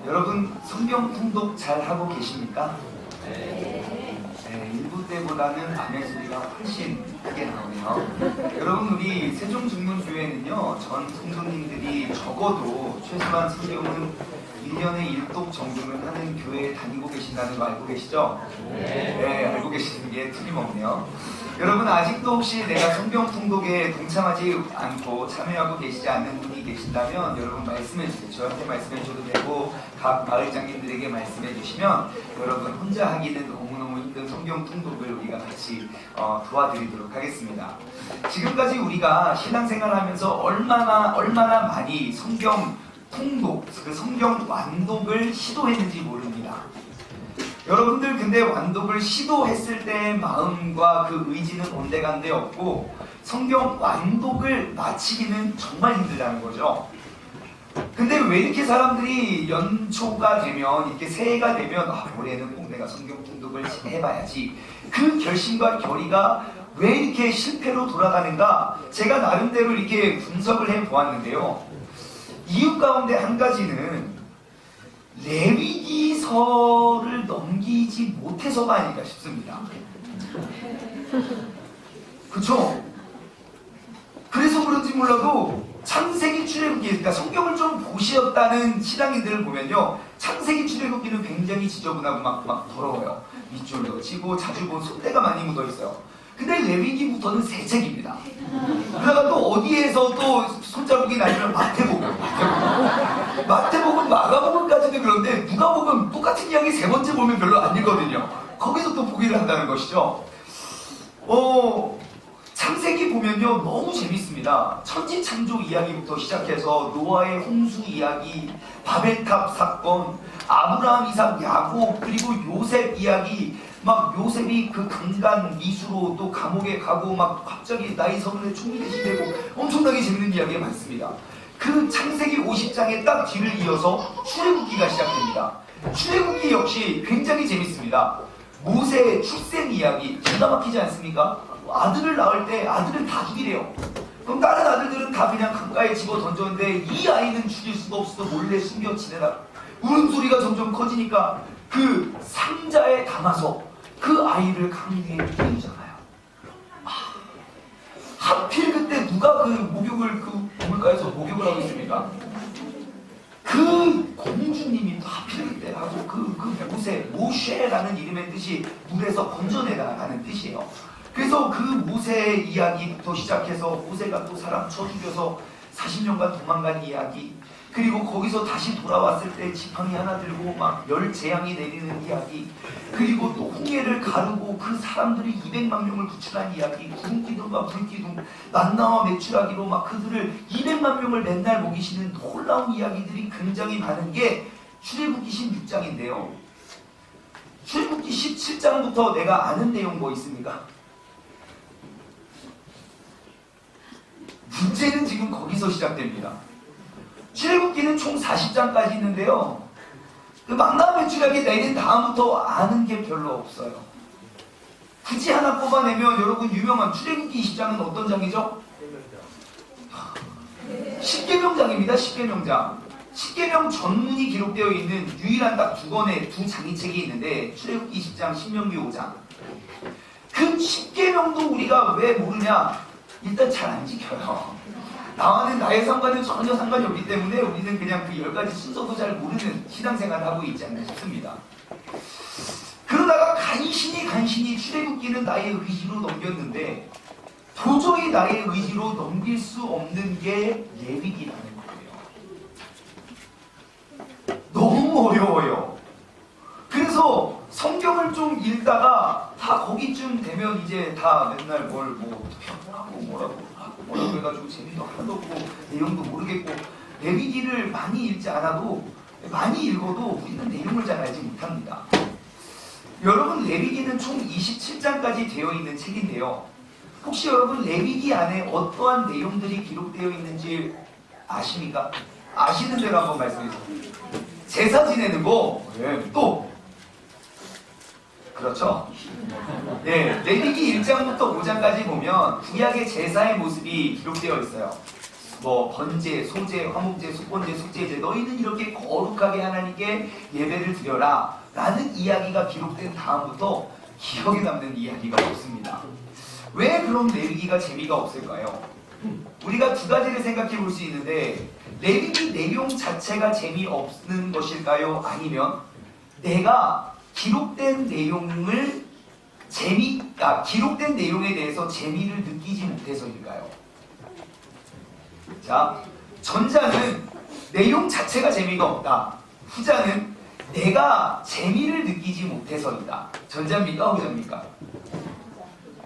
여러분 성경 통독 잘 하고 계십니까? 네, 일부 때보다는 아멘 소리가 훨씬 크게 나오네요. 여러분 우리 세종중문교회는요 전 성도님들이 적어도 최소한 성경은 1년에 1독 정도는 하는 교회에 다니고 계신다는 거 알고 계시죠? 네, 알고 계시는 게 틀림없네요. 여러분 아직도 혹시 내가 성경 통독에 동참하지 않고 참여하고 계시지 않는 분이 계신다면 여러분 말씀해 주세요. 저한테 말씀해 주셔도 되고 각 마을장님들에게 말씀해 주시면 여러분 혼자 하기는 너무너무 힘든 성경 통독을 우리가 같이 도와드리도록 하겠습니다. 지금까지 우리가 신앙생활 하면서 얼마나 많이 성경 통독, 그 성경 완독을 시도했는지 모릅니다. 여러분들 근데 완독을 시도했을 때의 마음과 그 의지는 온데간데 없고 성경 완독을 마치기는 정말 힘들다는 거죠. 근데 왜 이렇게 사람들이 연초가 되면 이렇게 새해가 되면 올해는 꼭 내가 성경 통독을 해봐야지 그 결심과 결의가 왜 이렇게 실패로 돌아가는가 제가 나름대로 이렇게 분석을 해보았는데요. 이유 가운데 한 가지는 레위기서를 넘기지 못해서가 아닐까 싶습니다. 그쵸? 그래서 그런지 몰라도 창세기 출애굽기, 그러니까 성경을 좀 보시었다는 신앙인들을 보면요 창세기 출애굽기는 굉장히 지저분하고 막 더러워요. 밑줄도 치고 자주 본 손때가 많이 묻어있어요. 근데 레위기부터는 새 책입니다. 그러다가 또 어디에서 또 손자국이 나면 마태복음, 마가복음까지도 그런데 누가복음 똑같은 이야기 세 번째 보면 별로 안 읽거든요. 거기서 또 포기를 한다는 것이죠. 창세기 보면요 너무 재밌습니다. 천지창조 이야기부터 시작해서 노아의 홍수 이야기, 바벨탑 사건, 아브라함, 이삭, 야곱, 그리고 요셉 이야기, 막 요셉이 그 강간 미수로 또 감옥에 가고 막 갑자기 나이 서른에 총리 대신되고 엄청나게 재밌는 이야기가 많습니다. 그 창세기 50장에 딱 뒤를 이어서 출애굽기가 시작됩니다. 출애굽기 역시 굉장히 재밌습니다. 모세의 출생 이야기 기가 막히지 않습니까? 아들을 낳을 때 아들을 다 죽이래요. 그럼 다른 아들들은 다 그냥 강가에 집어 던졌는데 이 아이는 죽일 수가 없어서 몰래 숨겨 지내라. 울음소리가 점점 커지니까 그 상자에 담아서 그 아이를 강 위에 띄우잖아요. 하필 그때 누가 그 목욕을 그 물가에서 목욕을 하고 있습니까? 그 공주님이 또 하필 그때 하고 그 모셰라는 이름의 뜻이 물에서 건져내라라는 뜻이에요. 그래서 그 모세의 이야기부터 시작해서 모세가 또 사람 쳐 죽여서 40년간 도망간 이야기, 그리고 거기서 다시 돌아왔을 때 지팡이 하나 들고 막 열 재앙이 내리는 이야기, 그리고 또 홍해를 가르고 그 사람들이 200만 명을 구출한 이야기, 구름기둥과 불기둥, 만나와 메추라기로 막 그들을 200만 명을 맨날 먹이시는 놀라운 이야기들이 굉장히 많은 게 출애굽기 16장인데요. 출애굽기 17장부터 내가 아는 내용 뭐 있습니까? 문제는 지금 거기서 시작됩니다. 출애굽기는 총 40장까지 있는데요. 그 만나와 메추라기 내린 다음부터 아는 게 별로 없어요. 굳이 하나 뽑아내면 여러분 유명한 출애굽기 20장은 어떤 장이죠? 십계명장입니다. 십계명장. 십계명 전문이 기록되어 있는 유일한 딱 두 권의 두 장이책이 있는데 출애굽기 20장, 신명기 5장. 그 십계명도 우리가 왜 모르냐? 일단 잘 안 지켜요. 나와는 나의 삶과는 전혀 상관이 없기 때문에 우리는 그냥 그 10가지 순서도 잘 모르는 신앙생활을 하고 있지 않나 싶습니다. 그러다가 간신히 출애굽기는 나의 의지로 넘겼는데 도저히 나의 의지로 넘길 수 없는 게 레위기라는 거예요. 너무 어려워요. 그래서 성경을 좀 읽다가 다 거기쯤 되면 이제 다 맨날 뭐라고 해가지고 재미도 하나도 없고 내용도 모르겠고 레위기를 많이 읽지 않아도 많이 읽어도 우리는 내용을 잘 알지 못합니다. 여러분 레위기는 총 27장까지 되어 있는 책인데요. 혹시 여러분 레위기 안에 어떠한 내용들이 기록되어 있는지 아십니까? 아시는 대로 한번 말씀해 주세요. 제사 지내는 거, 또 그렇죠? 네, 레위기 1장부터 5장까지 보면 구약의 제사의 모습이 기록되어 있어요. 뭐 번제, 소제, 화목제, 속건제, 속죄제 너희는 이렇게 거룩하게 하나님께 예배를 드려라 라는 이야기가 기록된 다음부터 기억에 남는 이야기가 없습니다. 왜 그럼 레위기가 재미가 없을까요? 우리가 두 가지를 생각해 볼 수 있는데 레위기 내용 자체가 재미없는 것일까요? 아니면 내가 기록된 내용을 기록된 내용에 대해서 재미를 느끼지 못해서일까요? 자, 전자는 내용 자체가 재미가 없다. 후자는 내가 재미를 느끼지 못해서이다. 전자입니까? 후자입니까?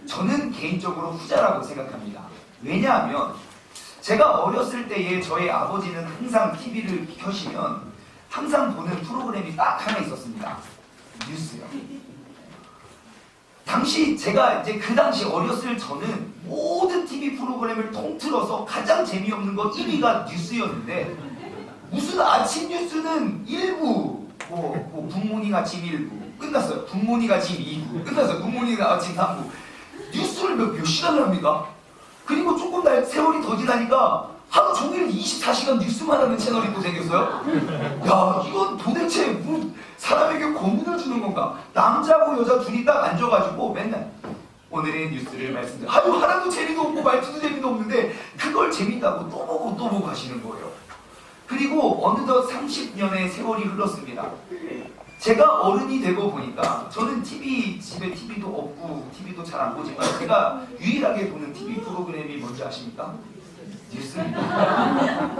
저는 개인적으로 후자라고 생각합니다. 왜냐하면 제가 어렸을 때에 저희 아버지는 항상 TV를 켜시면 항상 보는 프로그램이 딱 하나 있었습니다. 뉴스요. 당시 제가 이제 그 당시 어렸을 저는 모든 TV 프로그램을 통틀어서 가장 재미없는 거 1위가 뉴스였는데 무슨 아침 뉴스는 1부 굿모닝 아침 1부 끝났어요. 굿모닝 아침 2부 끝났어요. 굿모닝 아침 3부 뉴스를 몇 시간을 합니까? 그리고 조금 세월이 더 지나니까 하루 종일 24시간 뉴스만 하는 채널이 또 생겼어요. 야, 이건 도대체 뭐 사람에게 고민을 주는 건가? 남자고 여자 둘이 딱 앉아가지고 맨날 오늘의 뉴스를 말씀드려. 아유, 하나도 재미도 없고 말투도 재미도 없는데 그걸 재밌다고 또 보고 하시는 거예요. 그리고 어느덧 30년의 세월이 흘렀습니다. 제가 어른이 되고 보니까 저는 집에 TV도 없고 TV도 잘 안 보지만 제가 유일하게 보는 TV 프로그램이 뭔지 아십니까? 뉴스입니다.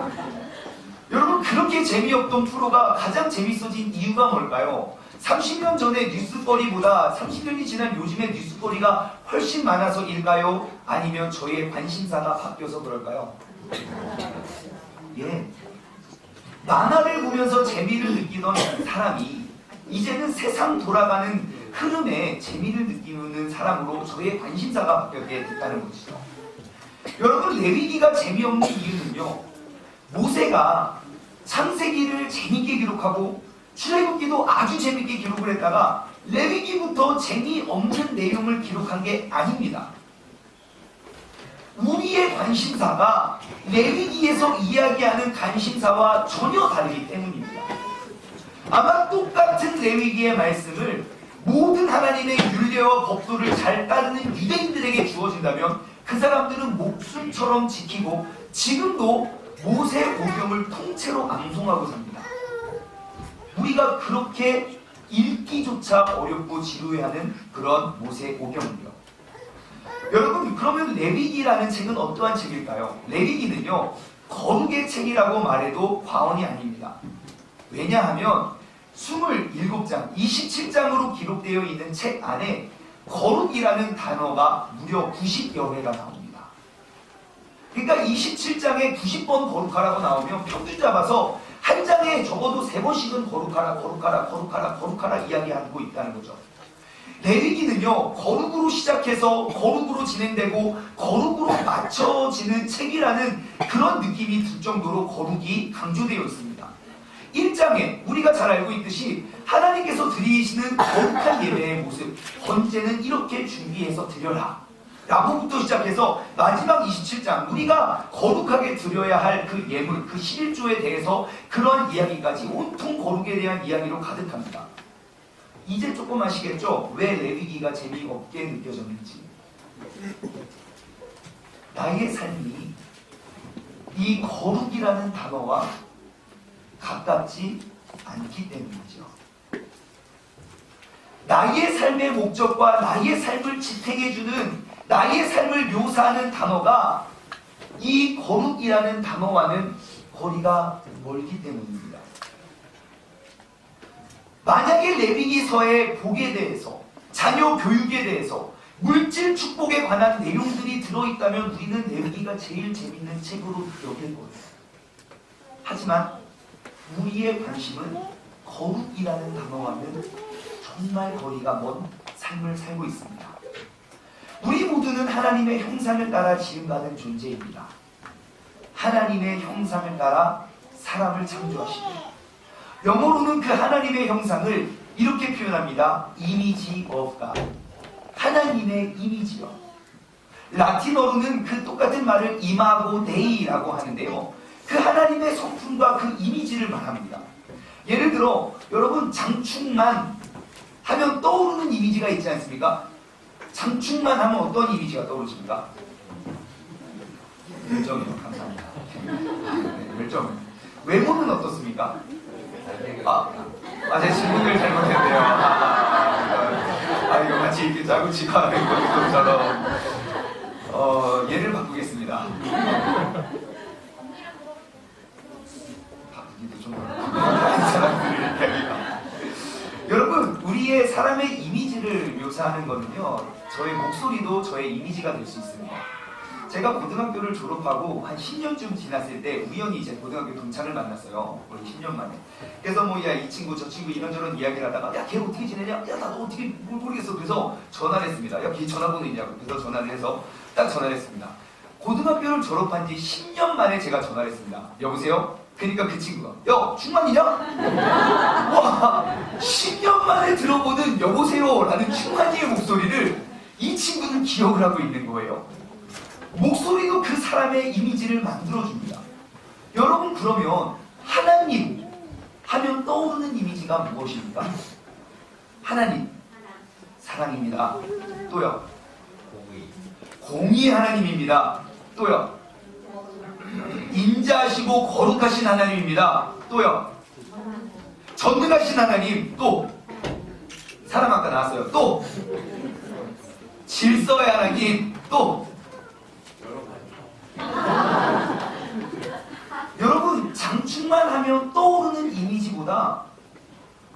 여러분, 그렇게 재미없던 프로가 가장 재밌어진 이유가 뭘까요? 30년 전의 뉴스거리보다 30년이 지난 요즘의 뉴스거리가 훨씬 많아서일까요? 아니면 저의 관심사가 바뀌어서 그럴까요? 예. 만화를 보면서 재미를 느끼던 사람이 이제는 세상 돌아가는 흐름에 재미를 느끼는 사람으로 저의 관심사가 바뀌게 됐다는 것이죠. 여러분, 레위기가 재미없는 이유는요, 모세가 창세기를 재밌게 기록하고 출애굽기도 아주 재밌게 기록을 했다가 레위기부터 재미없는 내용을 기록한 게 아닙니다. 우리의 관심사가 레위기에서 이야기하는 관심사와 전혀 다르기 때문입니다. 아마 똑같은 레위기의 말씀을 모든 하나님의 율례와 법도를 잘 따르는 유대인들에게 주어진다면 그 사람들은 목숨처럼 지키고 지금도 모세 오경을 통째로 암송하고 삽니다. 우리가 그렇게 읽기조차 어렵고 지루해하는 그런 모세 오경이요. 여러분, 그러면 레위기라는 책은 어떠한 책일까요? 레위기는요, 거룩의 책이라고 말해도 과언이 아닙니다. 왜냐하면 27장, 27장으로 기록되어 있는 책 안에 거룩이라는 단어가 무려 90여 회가 나옵니다. 그러니까 27장에 90번 거룩하라고 나오면 평균 잡아서 한 장에 적어도 3번씩은 거룩하라 이야기하고 있다는 거죠. 레위기는요, 거룩으로 시작해서 거룩으로 진행되고 거룩으로 맞춰지는 책이라는 그런 느낌이 들 정도로 거룩이 강조되어 있습니다. 1장에 우리가 잘 알고 있듯이 하나님께서 드리시는 거룩한 예배의 모습, 번제는 이렇게 준비해서 드려라 라고부터 시작해서 마지막 27장 우리가 거룩하게 드려야 할 그 예물, 그 11조에 대해서 그런 이야기까지 온통 거룩에 대한 이야기로 가득합니다. 이제 조금 아시겠죠? 왜 레위기가 재미없게 느껴졌는지. 나의 삶이 이 거룩이라는 단어와 가깝지 않기 때문이죠. 나의 삶의 목적과 나의 삶을 지탱해주는, 나의 삶을 묘사하는 단어가 이 거룩이라는 단어와는 거리가 멀기 때문입니다. 만약에 레위기서의 복에 대해서, 자녀 교육에 대해서, 물질 축복에 관한 내용들이 들어있다면 우리는 레위기가 제일 재밌는 책으로 여길 거예요. 하지만 우리의 관심은 거룩이라는 단어와는 정말 거리가 먼 삶을 살고 있습니다. 우리 모두는 하나님의 형상을 따라 지음받은 존재입니다. 하나님의 형상을 따라 사람을 창조하시고, 영어로는 그 하나님의 형상을 이렇게 표현합니다. Image of God. 하나님의 이미지요. 라틴어로는 그 똑같은 말을 이마고 데이라고 하는데요. 그 하나님의 성품과 그 이미지를 말합니다. 예를 들어 여러분 장충만 하면 떠오르는 이미지가 있지 않습니까? 장충만 하면 어떤 이미지가 떠오르십니까? 열정이요. 감사합니다. 네, 열정. 외모는 어떻습니까? 제 질문을 잘못했네요. 이거 마치 이렇게 짜고 치고 하는 것처럼. 예를 바꾸겠습니다. 바꾸기도 좀 다른 사람들을 얘기합니다. 여러분, 우리의 사람의 이미지를 묘사하는 거는요, 저의 목소리도 저의 이미지가 될 수 있습니다. 제가 고등학교를 졸업하고 한 10년쯤 지났을 때 우연히 이제 고등학교 동창을 만났어요. 거의 10년 만에. 그래서 뭐 야 이 친구 저 친구 이런저런 이야기를 하다가 야 걔 어떻게 지내냐? 야 나도 어떻게 모르겠어. 그래서 전화를 했습니다. 야 걔 전화번호 있냐고. 그래서 전화를 해서 딱 전화를 했습니다. 고등학교를 졸업한 지 10년 만에 제가 전화를 했습니다. 여보세요? 그러니까 그 친구가 야 충만이냐? 와 10년 만에 들어보는 여보세요 라는 충만이의 목소리를 이 친구는 기억을 하고 있는 거예요. 목소리도 그 사람의 이미지를 만들어줍니다. 여러분 그러면 하나님 하면 떠오르는 이미지가 무엇입니까? 하나님 사랑입니다. 또요 공의 하나님입니다. 또요 인자하시고 거룩하신 하나님입니다. 또요 전능하신 하나님. 또 사람 아까 나왔어요. 또 질서의 하나님. 또 여러분 장충만 하면 떠오르는 이미지보다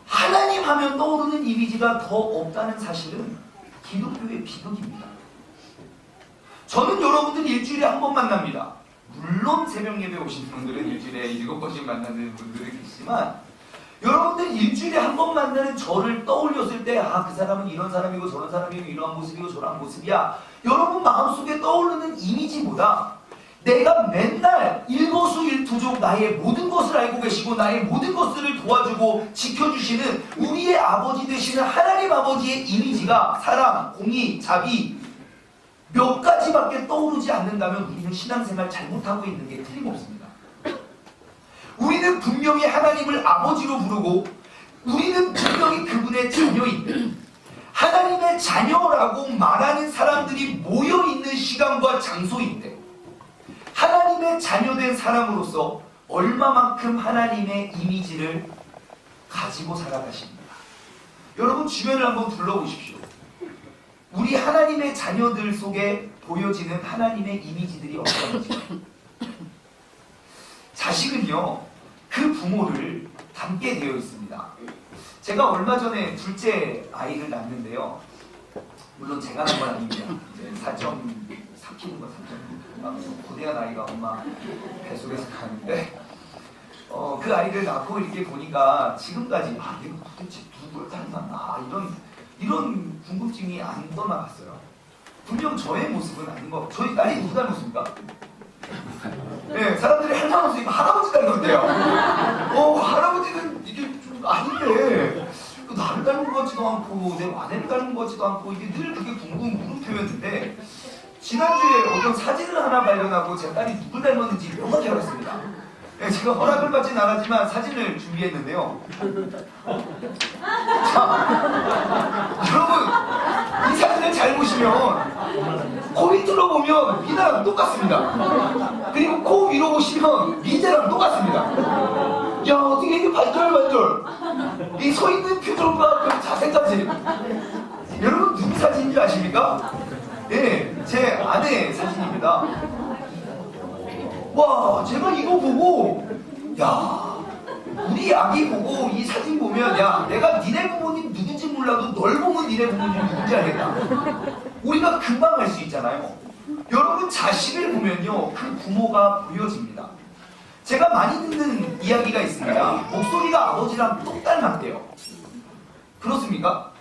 하나님 하면 떠오르는 이미지가 더 없다는 사실은 기독교의 비극입니다. 저는 여러분들 일주일에 한 번 만납니다. 물론 새벽 예배 오신 분들은 일주일에 7번씩 만나는 분들이 계시지만 여러분들 일주일에 한 번 만나는 저를 떠올렸을 때 그 사람은 이런 사람이고 저런 사람이고 이러한 모습이고 저러한 모습이야. 여러분 마음속에 떠오르는 이미지보다 내가 맨날 일거수일투족 나의 모든 것을 알고 계시고 나의 모든 것들을 도와주고 지켜주시는 우리의 아버지 되시는 하나님 아버지의 이미지가 사랑, 공의, 자비 몇 가지밖에 떠오르지 않는다면 우리는 신앙생활 잘못하고 있는 게 틀림없습니다. 우리는 분명히 하나님을 아버지로 부르고 우리는 분명히 그분의 자녀인데 하나님의 자녀라고 말하는 사람들이 모여있는 시간과 장소인데 하나님의 자녀된 사람으로서 얼마만큼 하나님의 이미지를 가지고 살아가십니다. 여러분 주변을 한번 둘러보십시오. 우리 하나님의 자녀들 속에 보여지는 하나님의 이미지들이 어떤지. 자식은요 그 부모를 닮게 되어 있습니다. 제가 얼마 전에 둘째 아이를 낳았는데요. 물론 제가 낳은 건 아닙니다. 이제 4.3kg인가 3.6kg 고대한 아이가 엄마 뱃속에서 나왔는데 그 아이를 낳고 이렇게 보니까 지금까지 얘가 도대체 누굴 닮았나 이런 궁금증이 안 떠나갔어요. 분명 저의 모습은 아닌 거. 저희 딸이 누구 닮았습니까? 네, 사람들이 할아버지 닮았대요. 할아버지는 이게 좀 아닌데 나를 닮은 것 같지도 않고 내 아내를 닮은 것 같지도 않고 이게 늘 그게 물음표였는데 지난주에 어떤 사진을 하나 발견하고 제 딸이 누굴 닮았는지 명확히 알았습니다. 네, 제가 허락을 받진 않았지만 사진을 준비했는데요. 자, 여러분 이 사진을 잘 보시면 코 밑으로 보면 미나랑 똑같습니다. 그리고 코 위로 보시면 미제랑 똑같습니다. 야 어떻게 이게 반절반절 이 서있는 표정과 그 자세까지 여러분 누구 사진인지 아십니까? 네, 제 아내 사진입니다. 와 제가 이거 보고 야 우리 아기 보고 이 사진 보면 야 내가 니네 부모님 누군지 몰라도 널 보면 니네 부모님 누군지 알겠다. 우리가 금방 알 수 있잖아요. 여러분 자식을 보면요 그 부모가 보여집니다. 제가 많이 듣는 이야기가 있습니다. 목소리가 아버지랑 똑 닮았대요. 그렇습니까?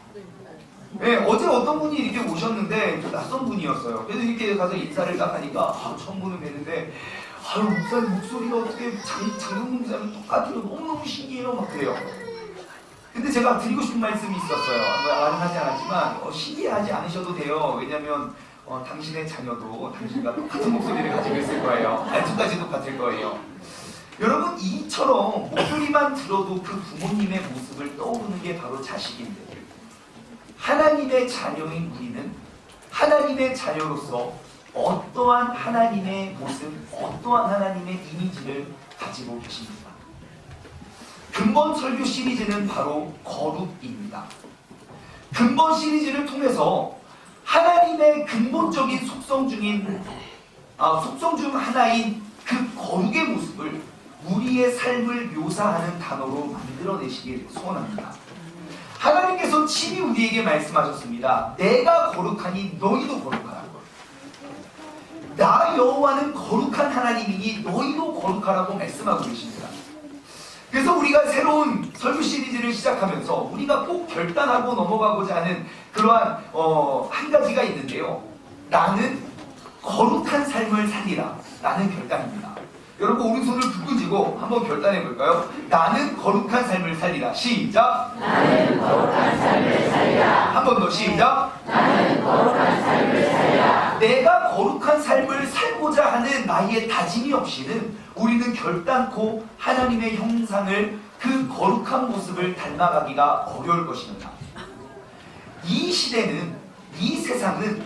네, 어제 어떤 분이 이렇게 오셨는데 낯선 분이었어요. 그래서 이렇게 가서 인사를 딱 하니까 처음 보는 뵈는데 목사님 목소리가 어떻게 장동민 목사님 똑같아요. 너무너무 신기해요. 막 그래요. 근데 제가 드리고 싶은 말씀이 있었어요. 말은 하지 않았지만 신기해하지 않으셔도 돼요. 왜냐면 당신의 자녀도 당신과 똑같은 목소리를 가지고 있을 거예요. 말투까지 똑같을 거예요. 여러분, 이처럼 목소리만 들어도 그 부모님의 모습을 떠오르는 게 바로 자식인데, 하나님의 자녀인 우리는 하나님의 자녀로서 어떠한 하나님의 모습, 어떠한 하나님의 이미지를 가지고 계십니까? 근본 설교 시리즈는 바로 거룩입니다. 근본 시리즈를 통해서 하나님의 근본적인 속성 중 하나인 그 거룩의 모습을 우리의 삶을 묘사하는 단어로 만들어내시길 소원합니다. 하나님께서 친히 우리에게 말씀하셨습니다. 내가 거룩하니 너희도 거룩하라. 나 여호와는 거룩한 하나님이니 너희도 거룩하라고 말씀하고 계십니다. 그래서 우리가 새로운 설교 시리즈를 시작하면서 우리가 꼭 결단하고 넘어가고자 하는 그러한 한 가지가 있는데요. 나는 거룩한 삶을 살리라. 라는 결단입니다. 여러분, 오른손을 붙고 쥐고 한번 결단해 볼까요? 나는 거룩한 삶을 살리라. 시작! 나는 거룩한 삶을 살리라. 한 번 더 시작! 나는 거룩한 삶을 살리라. 내가 거룩한 삶을 살고자 하는 나의 다짐이 없이는 우리는 결단코 하나님의 형상을, 그 거룩한 모습을 닮아가기가 어려울 것입니다. 이 시대는, 이 세상은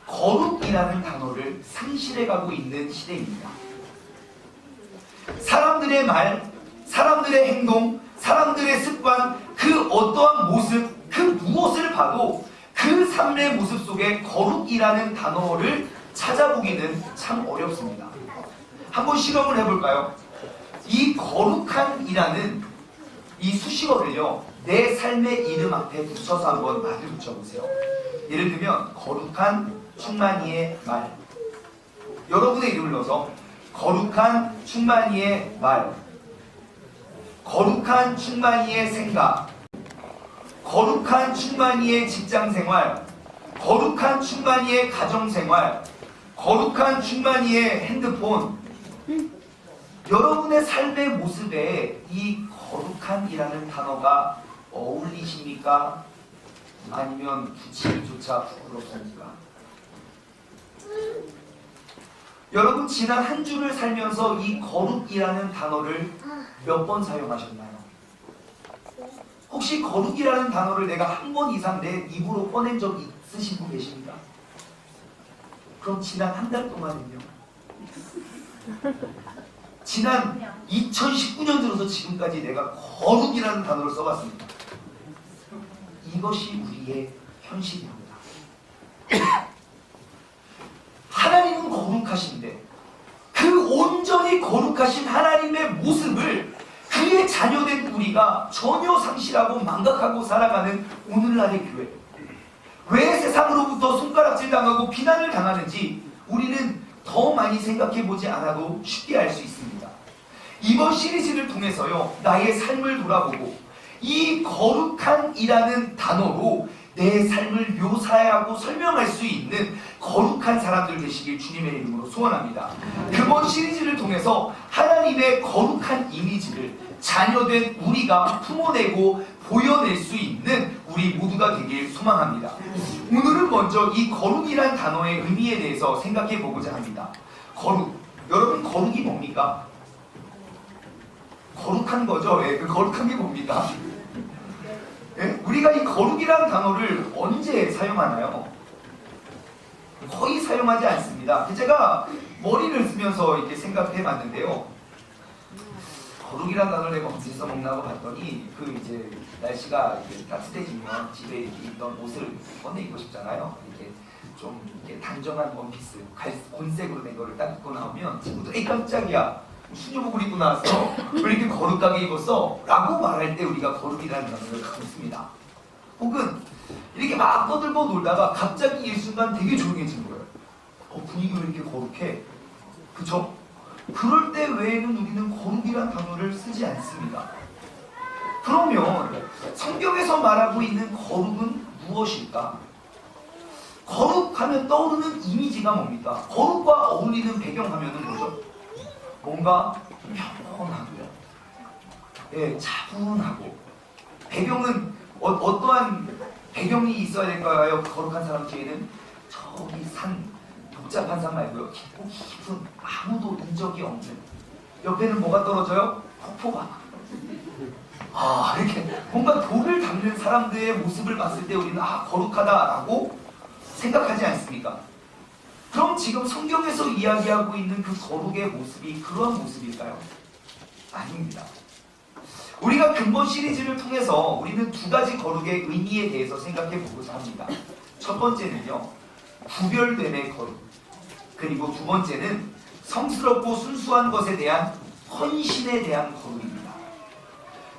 거룩이라는 단어를 상실해가고 있는 시대입니다. 사람들의 말, 사람들의 행동, 사람들의 습관, 그 어떠한 모습, 그 무엇을 봐도 그 삶의 모습 속에 거룩이라는 단어를 찾아보기는 참 어렵습니다. 한번 실험을 해볼까요? 이 거룩한이라는 이 수식어를요, 내 삶의 이름 앞에 붙여서 한번 말을 붙여보세요. 예를 들면 거룩한 충만이의 말, 여러분의 이름을 넣어서 거룩한 충만이의 말, 거룩한 충만이의 생각, 거룩한 충만이의 직장생활, 거룩한 충만이의 가정생활, 거룩한 충만이의 핸드폰. 여러분의 삶의 모습에 이 거룩한이라는 단어가 어울리십니까? 아니면 붙이기조차 부끄럽습니까? 여러분, 지난 한 주를 살면서 이 거룩이라는 단어를 몇 번 사용하셨나요? 혹시 거룩이라는 단어를 내가 한 번 이상 내 입으로 꺼낸 적 있으신 분 계십니까? 그럼 지난 한 달 동안은요? 지난 2019년 들어서 지금까지 내가 거룩이라는 단어를 써봤습니다. 이것이 우리의 현실입니다. 하나님은 거룩하신데 그 온전히 거룩하신 하나님의 모습을 그의 자녀된 우리가 전혀 상실하고 망각하고 살아가는 오늘날의 교회, 왜 세상으로부터 손가락질 당하고 비난을 당하는지 우리는 더 많이 생각해보지 않아도 쉽게 알 수 있습니다. 이번 시리즈를 통해서요, 나의 삶을 돌아보고 이 거룩한이라는 단어로 내 삶을 묘사하고 설명할 수 있는 거룩한 사람들 되시길 주님의 이름으로 소원합니다. 그번 시리즈를 통해서 하나님의 거룩한 이미지를 자녀된 우리가 품어내고 보여낼 수 있는 우리 모두가 되길 소망합니다. 오늘은 먼저 이 거룩이란 단어의 의미에 대해서 생각해 보고자 합니다. 거룩, 여러분 거룩이 뭡니까? 거룩한 거죠. 예, 그 거룩한 게 뭡니까? 예? 우리가 이 거룩이라는 단어를 언제 사용하나요? 거의 사용하지 않습니다. 제가 머리를 쓰면서 이렇게 생각해 봤는데요. 거룩이라는 단어를 내가 언제 써먹나고 봤더니 이제 날씨가 이렇게 따뜻해지면 집에 이렇게 있던 옷을 꺼내 입고 싶잖아요. 이렇게 좀 이렇게 단정한 원피스, 곤색으로 된 거를 딱 입고 나오면 친구들 에이 깜짝이야, 수녀복을 입고 나왔어, 왜 이렇게 거룩하게 입었어? 라고 말할 때 우리가 거룩이라는 단어를 갖고 있습니다. 혹은 이렇게 막 떠들고 놀다가 갑자기 일순간 되게 조용해진 거예요. 분위기 왜 이렇게 거룩해? 그쵸? 그럴 때 외에는 우리는 거룩이라는 단어를 쓰지 않습니다. 그러면 성경에서 말하고 있는 거룩은 무엇일까? 거룩하면 떠오르는 이미지가 뭡니까? 거룩과 어울리는 배경화면은 뭐죠? 뭔가 평온하고요. 예, 차분하고. 배경은 어떠한 배경이 있어야 될까요? 거룩한 사람 뒤에는 저기 산 복잡한 산 말고요. 깊고 깊은 아무도 본 적이 없는 옆에는 뭐가 떨어져요? 폭포가. 이렇게 뭔가 돌을 닦는 사람들의 모습을 봤을 때 우리는 거룩하다라고 생각하지 않습니까? 그럼 지금 성경에서 이야기하고 있는 그 거룩의 모습이 그런 모습일까요? 아닙니다. 우리가 근본 시리즈를 통해서 우리는 두 가지 거룩의 의미에 대해서 생각해 보고자 합니다. 첫 번째는요, 구별됨의 거룩. 그리고 두 번째는 성스럽고 순수한 것에 대한 헌신에 대한 거룩입니다.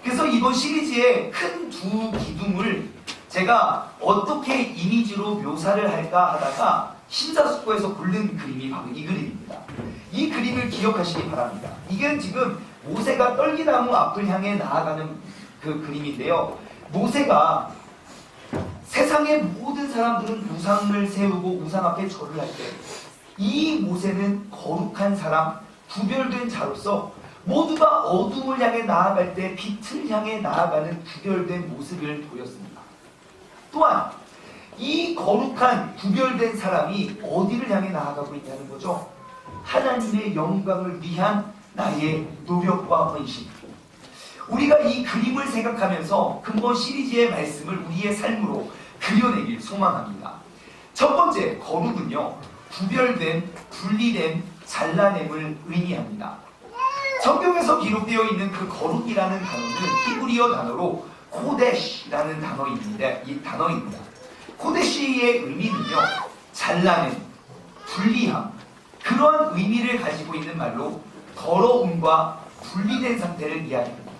그래서 이번 시리즈의 큰 두 기둥을 제가 어떻게 이미지로 묘사를 할까 하다가 심사숙고해서 고른 그림이 바로 이 그림입니다. 이 그림을 기억하시기 바랍니다. 이게 지금 모세가 떨기나무 앞을 향해 나아가는 그 그림인데요. 모세가 세상의 모든 사람들은 우상을 세우고 우상 앞에 절을 할 때 이 모세는 거룩한 사람, 구별된 자로서 모두가 어둠을 향해 나아갈 때 빛을 향해 나아가는 구별된 모습을 보였습니다. 또한 이 거룩한 구별된 사람이 어디를 향해 나아가고 있다는 거죠? 하나님의 영광을 위한 나의 노력과 헌신. 우리가 이 그림을 생각하면서 근본 시리즈의 말씀을 우리의 삶으로 그려내길 소망합니다. 첫 번째, 거룩은요, 구별됨, 분리됨, 잘라냄을 의미합니다. 성경에서 기록되어 있는 그 거룩이라는 단어는 히브리어 단어로 코데시라는 단어입니다. 코데시의 의미는요, 잘라냄, 분리함, 그러한 의미를 가지고 있는 말로 더러움과 분리된 상태를 이야기합니다.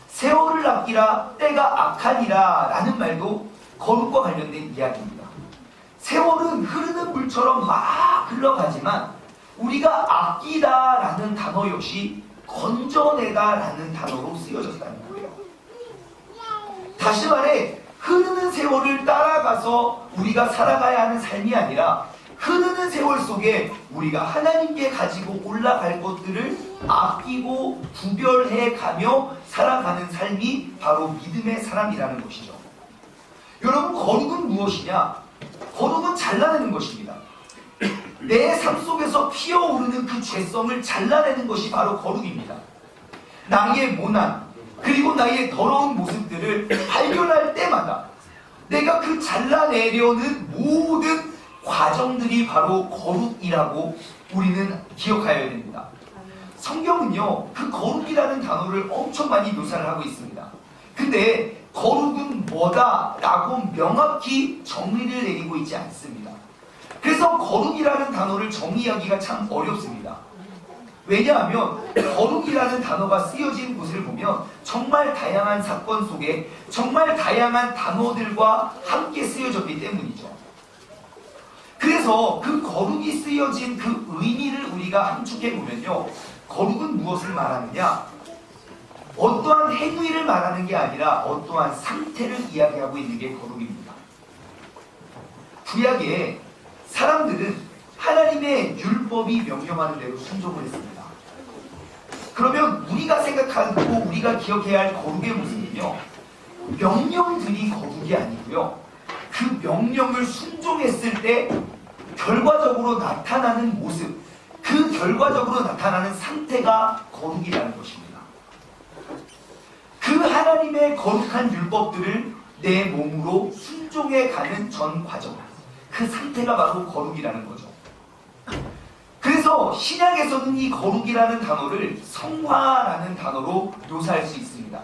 세월을 아끼라 때가 악하니라 라는 말도 거룩과 관련된 이야기입니다. 세월은 흐르는 물처럼 막 흘러가지만 우리가 아끼다 라는 단어 역시 건져내다 라는 단어로 쓰여졌다는 거예요. 다시 말해 흐르는 세월을 따라가서 우리가 살아가야 하는 삶이 아니라 흐르는 세월 속에 우리가 하나님께 가지고 올라갈 것들을 아끼고 구별해 가며 살아가는 삶이 바로 믿음의 사람이라는 것이죠. 여러분, 거룩은 무엇이냐? 거룩은 잘라내는 것입니다. 내 삶 속에서 피어오르는 그 죄성을 잘라내는 것이 바로 거룩입니다. 나의 모난 그리고 나의 더러운 모습들을 발견할 때마다 내가 그 잘라내려는 모든 과정들이 바로 거룩이라고 우리는 기억해야 됩니다. 성경은요, 그 거룩이라는 단어를 엄청 많이 묘사를 하고 있습니다. 근데 거룩은 뭐다라고 명확히 정의를 내리고 있지 않습니다. 그래서 거룩이라는 단어를 정의하기가 참 어렵습니다. 왜냐하면 거룩이라는 단어가 쓰여진 곳을 보면 정말 다양한 사건 속에 정말 다양한 단어들과 함께 쓰여졌기 때문이죠. 그래서 그 거룩이 쓰여진 그 의미를 우리가 함축해 보면요, 거룩은 무엇을 말하느냐? 어떠한 행위를 말하는 게 아니라 어떠한 상태를 이야기하고 있는 게 거룩입니다. 구약에 사람들은 하나님의 율법이 명령하는 대로 순종을 했습니다. 그러면 우리가 생각하고 우리가 기억해야 할 거룩의 모습은요, 명령들이 거룩이 아니고요, 그 명령을 순종했을 때 결과적으로 나타나는 모습, 그 결과적으로 나타나는 상태가 거룩이라는 것입니다. 그 하나님의 거룩한 율법들을 내 몸으로 순종해가는 전 과정, 그 상태가 바로 거룩이라는 거죠. 그래서 신약에서는 이 거룩이라는 단어를 성화라는 단어로 묘사할 수 있습니다.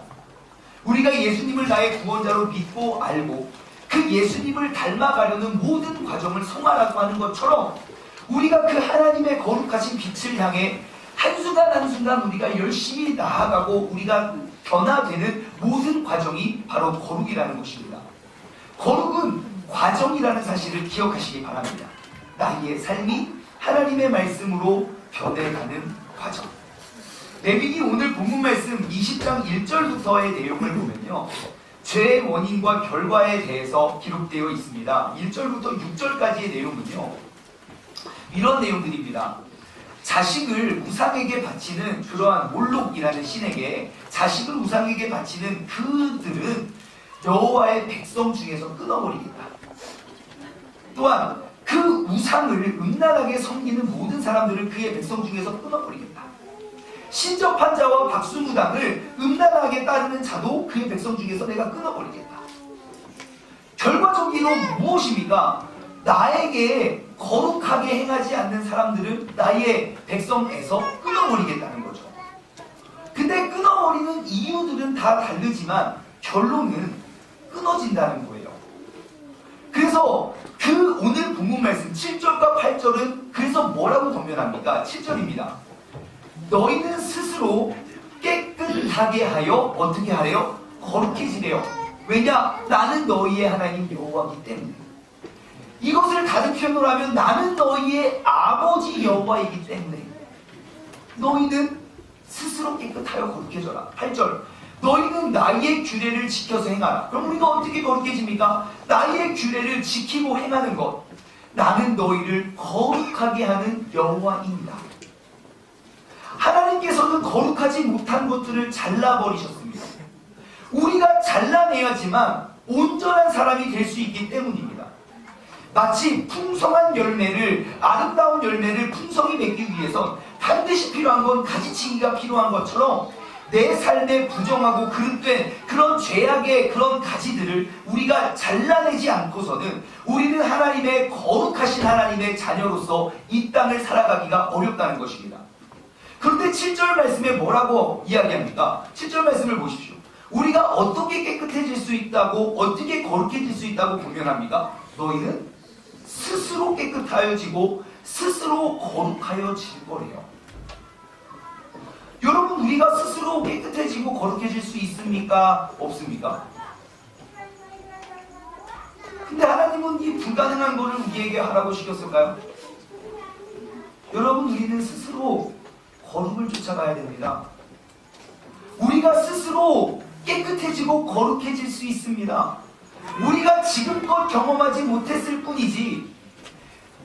우리가 예수님을 나의 구원자로 믿고 알고 그 예수님을 닮아가려는 모든 과정을 성화라고 하는 것처럼 우리가 그 하나님의 거룩하신 빛을 향해 한순간 한순간 우리가 열심히 나아가고 우리가 변화되는 모든 과정이 바로 거룩이라는 것입니다. 거룩은 과정이라는 사실을 기억하시기 바랍니다. 나의 삶이 하나님의 말씀으로 변해가는 과정. 레위기 오늘 본문 말씀 20장 1절부터의 내용을 보면요, 죄의 원인과 결과에 대해서 기록되어 있습니다. 1절부터 6절까지의 내용은요, 이런 내용들입니다. 자식을 우상에게 바치는 그러한 몰록이라는 신에게 자식을 우상에게 바치는 그들은 여호와의 백성 중에서 끊어버리겠다. 또한 그 우상을 음란하게 섬기는 모든 사람들을 그의 백성 중에서 끊어버리겠다. 신접한 자와 박수무당을 음란하게 따르는 자도 그의 백성 중에서 내가 끊어버리겠다. 결과적으로 무엇입니까? 나에게 거룩하게 행하지 않는 사람들을 나의 백성에서 끊어버리겠다는 거죠. 근데 끊어버리는 이유들은 다 다르지만 결론은 끊어진다는 거예요. 그래서 그 오늘 본문 말씀 7절과 8절은 그래서 뭐라고 권면합니까? 7절입니다. 너희는 스스로 깨끗하게 하여 어떻게 하래요? 거룩해지래요. 왜냐? 나는 너희의 하나님 여호와이기 때문에. 이것을 다른 표현으로 하면 나는 너희의 아버지 여호와이기 때문에 너희는 스스로 깨끗하여 거룩해져라. 8절 너희는 나의 규례를 지켜서 행하라. 그럼 우리가 어떻게 거룩해집니까? 나의 규례를 지키고 행하는 것. 나는 너희를 거룩하게 하는 여호와입니다. 하나님께서는 거룩하지 못한 것들을 잘라버리셨습니다. 우리가 잘라내야지만 온전한 사람이 될 수 있기 때문입니다. 마치 풍성한 열매를, 아름다운 열매를 풍성히 맺기 위해선 반드시 필요한 건 가지치기가 필요한 것처럼 내 삶에 부정하고 그릇된 그런 죄악의 그런 가지들을 우리가 잘라내지 않고서는 우리는 하나님의 거룩하신 하나님의 자녀로서 이 땅을 살아가기가 어렵다는 것입니다. 그런데 7절 말씀에 뭐라고 이야기합니까? 7절 말씀을 보십시오. 우리가 어떻게 깨끗해질 수 있다고, 어떻게 거룩해질 수 있다고 권면합니까? 너희는 스스로 깨끗하여지고 스스로 거룩하여질 거래요. 여러분, 우리가 스스로 깨끗해지고 거룩해질 수 있습니까? 없습니까? 근데 하나님은 이 불가능한 것을 우리에게 하라고 시켰을까요? 여러분, 우리는 스스로 거룩을 쫓아가야 됩니다. 우리가 스스로 깨끗해지고 거룩해질 수 있습니다. 우리가 지금껏 경험하지 못했을 뿐이지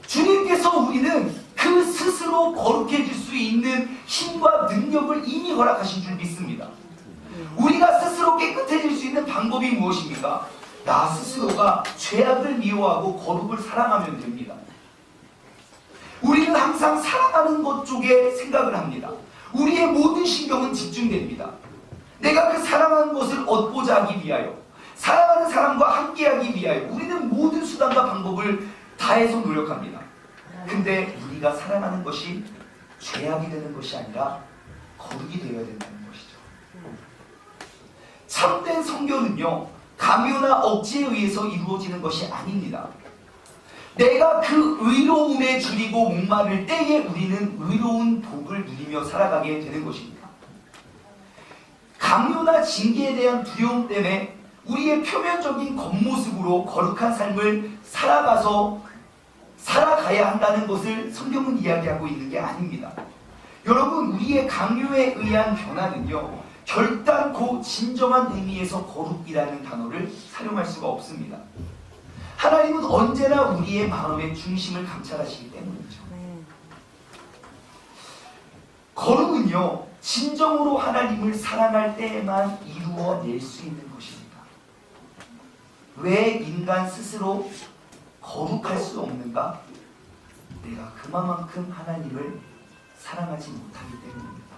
주님께서 우리는 그 스스로 거룩해질 수 있는 힘과 능력을 이미 허락하신 줄 믿습니다. 우리가 스스로 깨끗해질 수 있는 방법이 무엇입니까? 나 스스로가 죄악을 미워하고 거룩을 사랑하면 됩니다. 우리는 항상 사랑하는 것 쪽에 생각을 합니다. 우리의 모든 신경은 집중됩니다. 내가 그 사랑하는 것을 얻고자 하기 위하여, 사랑하는 사람과 함께하기 위하여 우리는 모든 수단과 방법을 다해서 노력합니다. 근데 우리가 사랑하는 것이 죄악이 되는 것이 아니라 거룩이 되어야 된다는 것이죠. 참된 성결은요, 강요나 억지에 의해서 이루어지는 것이 아닙니다. 내가 그 의로움에 줄이고 목마를 때에 우리는 의로운 복을 누리며 살아가게 되는 것입니다. 강요나 징계에 대한 두려움 때문에 우리의 표면적인 겉모습으로 거룩한 삶을 살아가야 한다는 것을 성경은 이야기하고 있는 게 아닙니다. 여러분, 우리의 강요에 의한 변화는요, 결단코 진정한 의미에서 거룩이라는 단어를 사용할 수가 없습니다. 하나님은 언제나 우리의 마음의 중심을 감찰하시기 때문이죠. 거룩은요, 진정으로 하나님을 사랑할 때에만 이루어낼 수 있는 것입니다. 왜 인간 스스로 거룩할 수 없는가? 내가 그만큼 하나님을 사랑하지 못하기 때문입니다.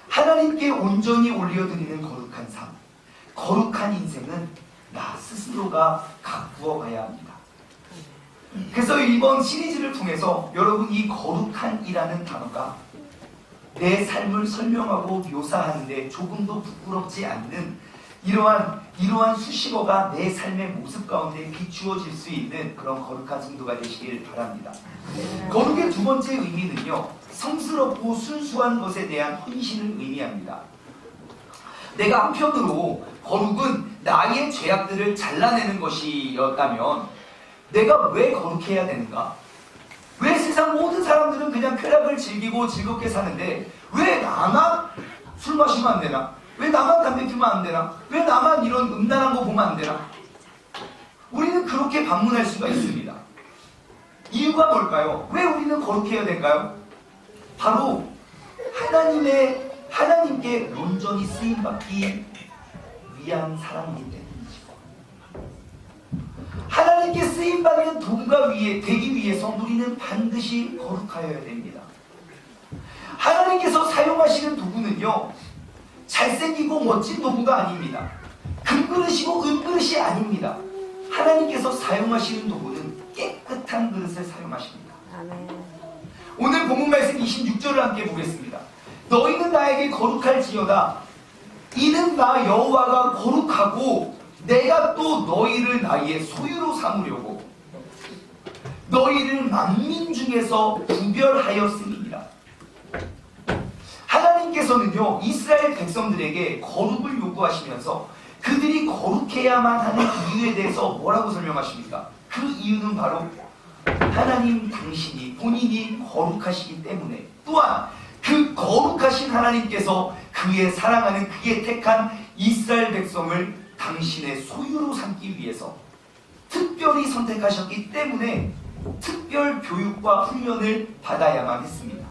하나님께 온전히 올려드리는 거룩한 삶, 거룩한 인생은 나 스스로가 가꾸어 가야 합니다. 그래서 이번 시리즈를 통해서 여러분, 이 거룩한이라는 단어가 내 삶을 설명하고 묘사하는데 조금도 부끄럽지 않는 이러한 수식어가 내 삶의 모습 가운데 비추어질 수 있는 그런 거룩한 성도가 되시길 바랍니다. 거룩의 두 번째 의미는요, 성스럽고 순수한 것에 대한 헌신을 의미합니다. 내가 한편으로 거룩은 나의 죄악들을 잘라내는 것이었다면 내가 왜 거룩해야 되는가? 왜 세상 모든 사람들은 그냥 쾌락을 즐기고 즐겁게 사는데 왜 나만 술 마시면 안 되나? 왜 나만 담배 피우면 안 되나? 왜 나만 이런 음란한 거 보면 안 되나? 우리는 그렇게 반문할 수가 있습니다. 이유가 뭘까요? 왜 우리는 거룩해야 될까요? 바로 하나님께 온전히 쓰임받기 위한 사람이기 때문이죠. 하나님께 쓰임받는 도구가 되기 위해서 우리는 반드시 거룩하여야 됩니다. 하나님께서 사용하시는 도구는요, 잘생기고 멋진 도구가 아닙니다. 금그릇이고 은그릇이 아닙니다. 하나님께서 사용하시는 도구는 깨끗한 그릇을 사용하십니다. 오늘 본문 말씀 26절을 함께 보겠습니다. 너희는 나에게 거룩할지어다. 이는 나 여호와가 거룩하고 내가 또 너희를 나의 소유로 삼으려고 너희를 만민 중에서 구별하였음이니라. 하나님께서는요, 이스라엘 백성들에게 거룩을 요구하시면서 그들이 거룩해야만 하는 이유에 대해서 뭐라고 설명하십니까? 그 이유는 바로 하나님 당신이 본인이 거룩하시기 때문에, 또한 그 거룩하신 하나님께서 그의 사랑하는 그의 택한 이스라엘 백성을 당신의 소유로 삼기 위해서 특별히 선택하셨기 때문에 특별 교육과 훈련을 받아야만 했습니다.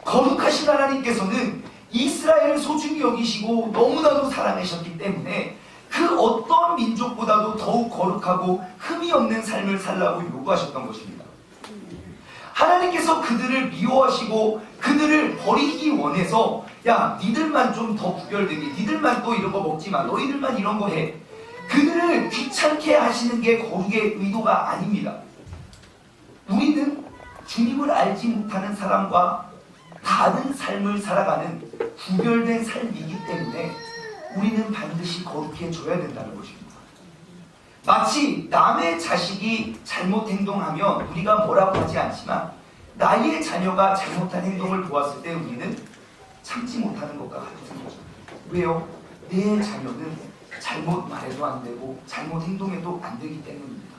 거룩하신 하나님께서는 이스라엘을 소중히 여기시고 너무나도 사랑하셨기 때문에 그 어떤 민족보다도 더욱 거룩하고 흠이 없는 삶을 살라고 요구하셨던 것입니다. 하나님께서 그들을 미워하시고 그들을 버리기 원해서, 야, 니들만 좀 더 구별되게, 니들만 또 이런 거 먹지 마, 너희들만 이런 거 해, 그들을 귀찮게 하시는 게 거룩의 의도가 아닙니다. 우리는 주님을 알지 못하는 사람과 다른 삶을 살아가는 구별된 삶이기 때문에 우리는 반드시 거룩해져야 된다는 것입니다. 마치 남의 자식이 잘못 행동하면 우리가 뭐라고 하지 않지만 나의 자녀가 잘못한 행동을 보았을 때 우리는 참지 못하는 것과 같은 거죠. 왜요? 내 자녀는 잘못 말해도 안 되고 잘못 행동해도 안 되기 때문입니다.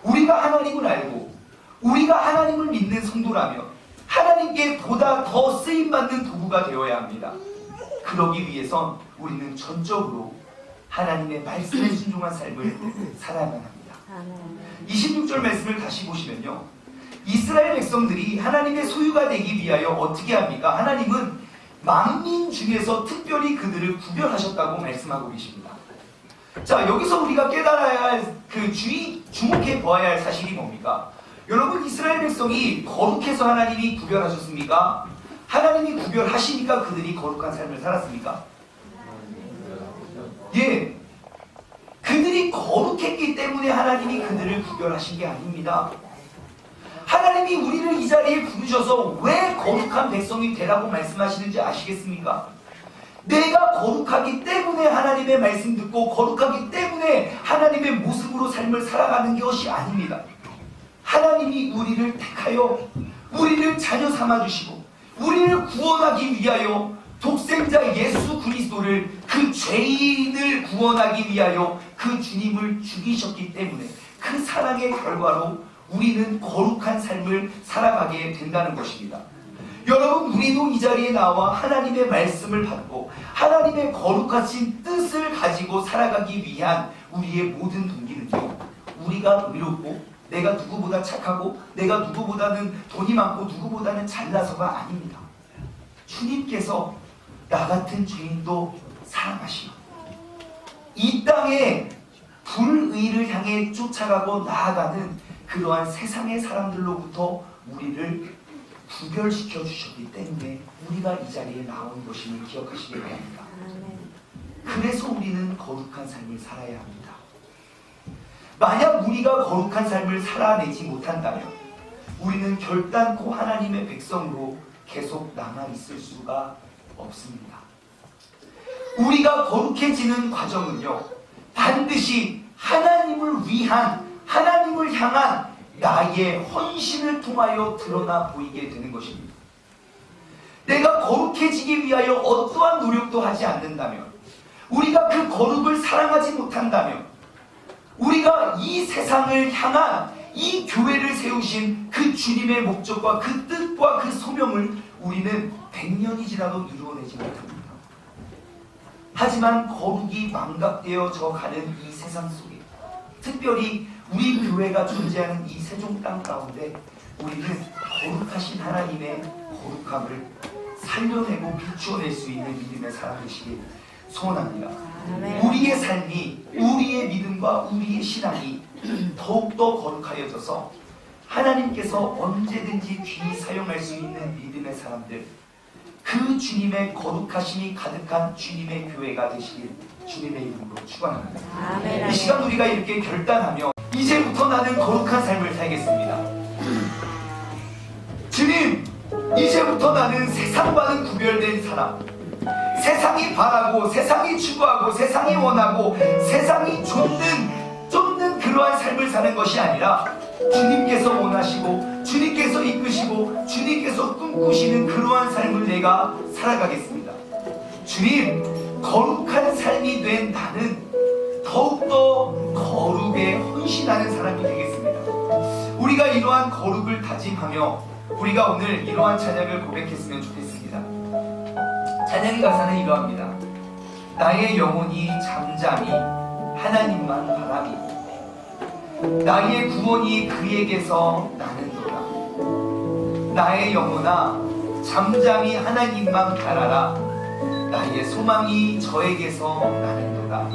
우리가 하나님을 알고 우리가 하나님을 믿는 성도라면 하나님께 보다 더 쓰임받는 도구가 되어야 합니다. 그러기 위해선 우리는 전적으로 하나님의 말씀에 순종한 삶을 살아야만 합니다. 26절 말씀을 다시 보시면요, 이스라엘 백성들이 하나님의 소유가 되기 위하여 어떻게 합니까? 하나님은 만민 중에서 특별히 그들을 구별하셨다고 말씀하고 계십니다. 자, 여기서 우리가 깨달아야 할 주목해 보아야 할 사실이 뭡니까? 여러분, 이스라엘 백성이 거룩해서 하나님이 구별하셨습니까? 하나님이 구별하시니까 그들이 거룩한 삶을 살았습니까? 예, 그들이 거룩했기 때문에 하나님이 그들을 구별하신 게 아닙니다. 하나님이 우리를 이 자리에 부르셔서 왜 거룩한 백성이 되라고 말씀하시는지 아시겠습니까? 내가 거룩하기 때문에 하나님의 말씀 듣고 거룩하기 때문에 하나님의 모습으로 삶을 살아가는 것이 아닙니다. 하나님이 우리를 택하여 우리를 자녀 삼아주시고 우리를 구원하기 위하여 독생자 예수 그리스도를, 그 죄인을 구원하기 위하여 그 주님을 죽이셨기 때문에 그 사랑의 결과로 우리는 거룩한 삶을 살아가게 된다는 것입니다. 여러분, 우리도 이 자리에 나와 하나님의 말씀을 받고 하나님의 거룩하신 뜻을 가지고 살아가기 위한 우리의 모든 동기는요, 우리가 의롭고 내가 누구보다 착하고 내가 누구보다는 돈이 많고 누구보다는 잘나서가 아닙니다. 주님께서 나 같은 죄인도 사랑하시고 이 땅에 불의를 향해 쫓아가고 나아가는 그러한 세상의 사람들로부터 우리를 구별시켜 주셨기 때문에 우리가 이 자리에 나온 것임을 기억하시기 바랍니다. 그래서 우리는 거룩한 삶을 살아야 합니다. 만약 우리가 거룩한 삶을 살아내지 못한다면 우리는 결단코 하나님의 백성으로 계속 남아있을 수가 없습니다. 우리가 거룩해지는 과정은요, 반드시 하나님을 위한, 하나님을 향한 나의 헌신을 통하여 드러나 보이게 되는 것입니다. 내가 거룩해지기 위하여 어떠한 노력도 하지 않는다면, 우리가 그 거룩을 사랑하지 못한다면, 우리가 이 세상을 향한 이 교회를 세우신 그 주님의 목적과 그 뜻과 그 소명을 우리는 100년이 지나도 이루어내지 못합니다. 하지만 거룩이 망각되어져 가는 이 세상 속에, 특별히 우리 교회가 존재하는 이 세종 땅 가운데 우리는 거룩하신 하나님의 거룩함을 살려내고 비추어낼 수 있는 믿음의 사람 되시길 소원합니다. 우리의 삶이, 우리의 믿음과 우리의 신앙이 더욱더 거룩하여져서 하나님께서 언제든지 귀히 사용할 수 있는 믿음의 사람들, 그 주님의 거룩하심이 가득한 주님의 교회가 되시길 주님의 이름으로 축원합니다. 이 시간 우리가 이렇게 결단하며 이제부터 나는 거룩한 삶을 살겠습니다. 주님, 이제부터 나는 세상과는 구별된 사람, 세상이 바라고 세상이 추구하고 세상이 원하고 세상이 쫓는 그러한 삶을 사는 것이 아니라 주님께서 원하시고 주님께서 이끄시고 주님께서 꿈꾸시는 그러한 삶을 내가 살아가겠습니다. 주님, 거룩한 삶이 된 나는 더욱더 거룩에 헌신하는 사람이 되겠습니다. 우리가 이러한 거룩을 다짐하며 우리가 오늘 이러한 찬양을 고백했으면 좋겠습니다. 찬양의 가사는 이러합니다. 나의 영혼이 잠잠히 하나님만 바라미, 나의 구원이 그에게서 나는도다. 나의 영혼아 잠잠히 하나님만 바라라. 나의 소망이 저에게서 나는도다.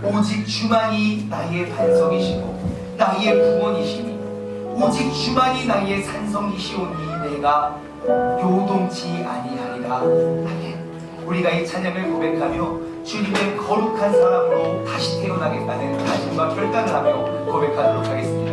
오직 주만이 나의 반석이시고 나의 구원이시니 오직 주만이 나의 산성이시오니 내가 요동치 아니하리라. 아멘. 우리가 이 찬양을 고백하며 주님의 거룩한 사람으로 다시 태어나겠다는 다짐과 결단을 하며 고백하도록 하겠습니다.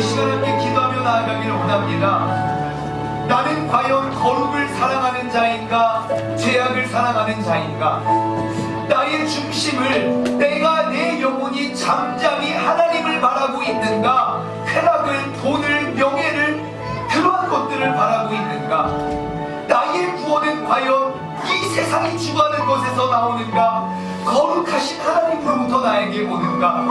시간 함께 기도 고민하길 원합니다. 나는 과연 거룩을 사랑하는 자인가, 죄악을 사랑하는 자인가? 나의 중심을, 내가 내 영혼이 잠잠히 하나님을 바라고 있는가, 쾌락을, 돈을, 명예를, 그러한 것들을 바라고 있는가? 나의 구원은 과연 이 세상이 주관하는 것에서 나오는가, 거룩하신 하나님으로부터 나에게 오는가?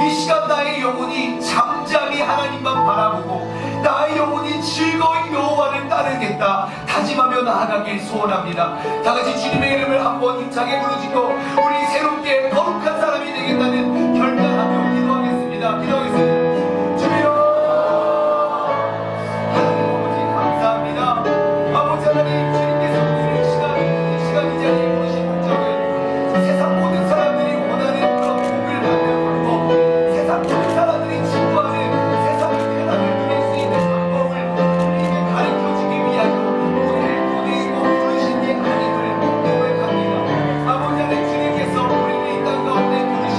이 시간 나의 영혼이 잠잠히 하나님만 바라보고 나의 영혼이 즐거이 여호와를 따르겠다 다짐하며 나아가길 소원합니다. 다같이 주님의 이름을 한번 힘차게 부르짖고 우리 새롭게 거룩한 사람이 되겠다는 결단하며 기도하겠습니다. 기도하겠습니다. 주여, 하나님 아버지 감사합니다. 아버지 하나님, 주님께서 우리를 이 시간 이 자리에 부르신 목적은 세상 모든 사람들이 원하는 그런 복을 받는 방법, 세상 모든 사람들이 추구하는 세상의 쾌락을 누릴 수 있는 방법을 우리에게 가르쳐주기 위하여 우리를 보내고 부르신 게 아님을 고백합니다. 아버지 하나님, 주님께서 우리를 이 땅 가운데 부르신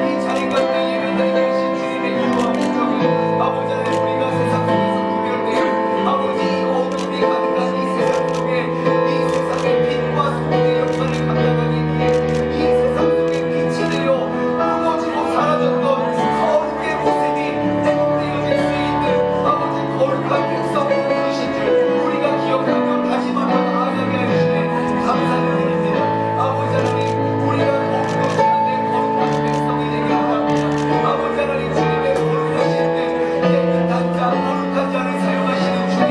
이 자리 가운데 예배드리게 하신 주님의 이유와 목적은 아버지 하나님, 우리가 세상 속에서 구별되어 아버지 이 어둠이 가득한 이 세상 속에 이 세상의 빛과 소금의 역할을 감당하기 위해 이 세상 속에 빛이 되어 무너지고 사라졌던 거룩의 모습이 회복되어질 수 있는 아버지 거룩한 백성을 부르신 줄 우리가 기억하며 다짐하며 나아가게 하시네 감사를 드립니다. 아버지 하나님, 우리가 더욱더 주님의 거룩한 백성이 되게 원합니다. 아버지 하나님, 주님의 거룩하신 깨끗한 자, 거룩한 자를 사용하시는 주님,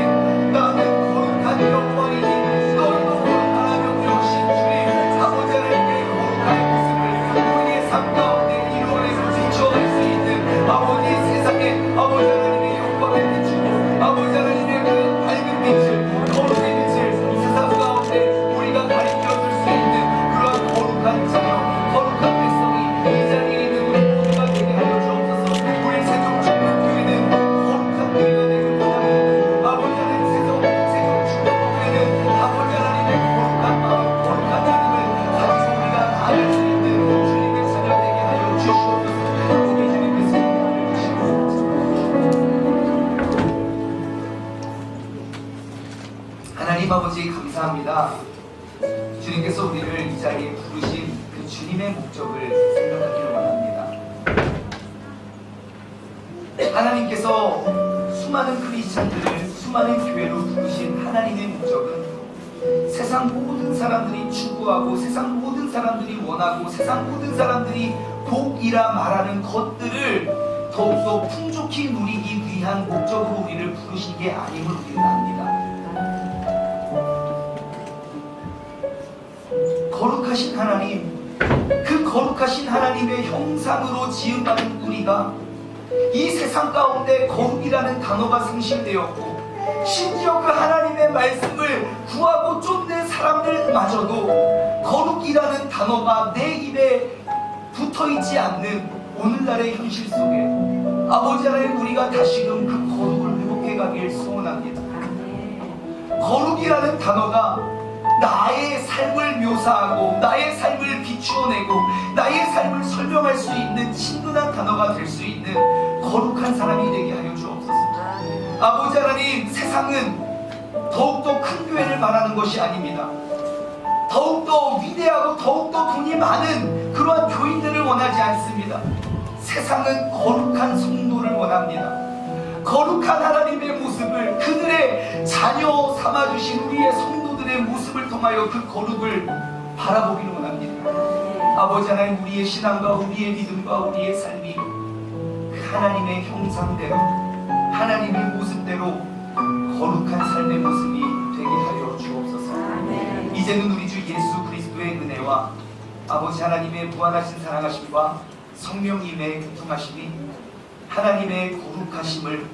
나는 거룩한 여호와이니 너희도 거룩하라며 역시 주님, 아버지 하나님의 거룩한 모습을 우리의 삶 가운데 이루어내고 비춰낼 수 있는 아버지 세상에 아버지 하나님의 영광을 비추고 아버지 하나님의 그 밝은 빛을, 거룩의 빛을 세상 가운데 우리가 가리켜줄 수 있는 그러한 거룩한 자녀, 거룩한 백성이 이 자리에 있는 우리 모두가 되게 하여 주옵소서. 우리 세종중앙교회는 거룩한 교회가 되길 원합니다. 아버지 하나님, 세종중앙교회는 아버지 하나님의 거룩한 마음, 거룩한 하나님을 가지고 우리가 나아갈 수 있는 주님의 자녀 되게 하여 주시옵소서. 우리 주님께서 인도하여 주시옵소서. 하나님 아버지 감사합니다. 주님께서 우리를 이 자리에 부르신 그 주님의 목적을 생각하기를 원합니다. 하나님께서 수많은 크리스찬들을 수많은 교회로 부르신 하나님의 목적은 세상 모든 사람들이 추구하고 세상 모든 사람들이 원하고 세상 모든 사람들이 복이라 말하는 것들을 더욱더 풍족히 누리기 위한 목적으로 우리를 부르신 게 아님을 우리는 압니다. 거룩하신 하나님, 그 거룩하신 하나님의 형상으로 지음받은 우리가 이 세상 가운데 거룩이라는 단어가 상실되었고 심지어 그 하나님의 말씀을 구하고 쫓는 사람들마저도 거룩이라는 단어가 내 입에 붙어있지 않는 오늘날의 현실 속에 아버지 하나님, 우리가 다시금 그 거룩을 회복해가길 소원합니다. 거룩이라는 단어가 나의 삶을 묘사하고 나의 삶을 비추어내고 나의 삶을 설명할 수 있는 친근한 단어가 될 수 있는 거룩한 사람이 되게 하여 주옵소서. 아버지 하나님, 세상은 더욱더 큰 교회를 말하는 것이 아닙니다. 더욱더 위대하고 더욱더 돈이 많은 그러한 교인들을 원하지 않습니다. 세상은 거룩한 성도를 원합니다. 거룩한 하나님의 모습을, 그들의 자녀 삼아주신 우리의 성도들의 모습을 통하여 그 거룩을 바라보기를 원합니다. 아버지 하나님, 우리의 신앙과 우리의 믿음과 우리의 삶이 그 하나님의 형상대로, 하나님의 모습대로 거룩한 삶의 모습이 되게 하여 주옵소서. 이제는 우리 주 예수 그리스도의 은혜와 아버지 하나님의 무한하신 사랑하심과 성령님의 교통하심이 하나님의 거룩하심을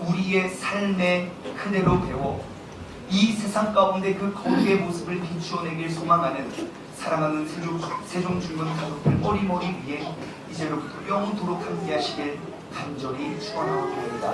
우리의 삶에 그대로 배워 이 세상 가운데 그 거룩의 모습을 비추어내길 소망하는 사랑하는 세종중문 가족들 머리머리 위에 이제로부터 영원토록 함께 하시길 간절히 축원하옵나이다.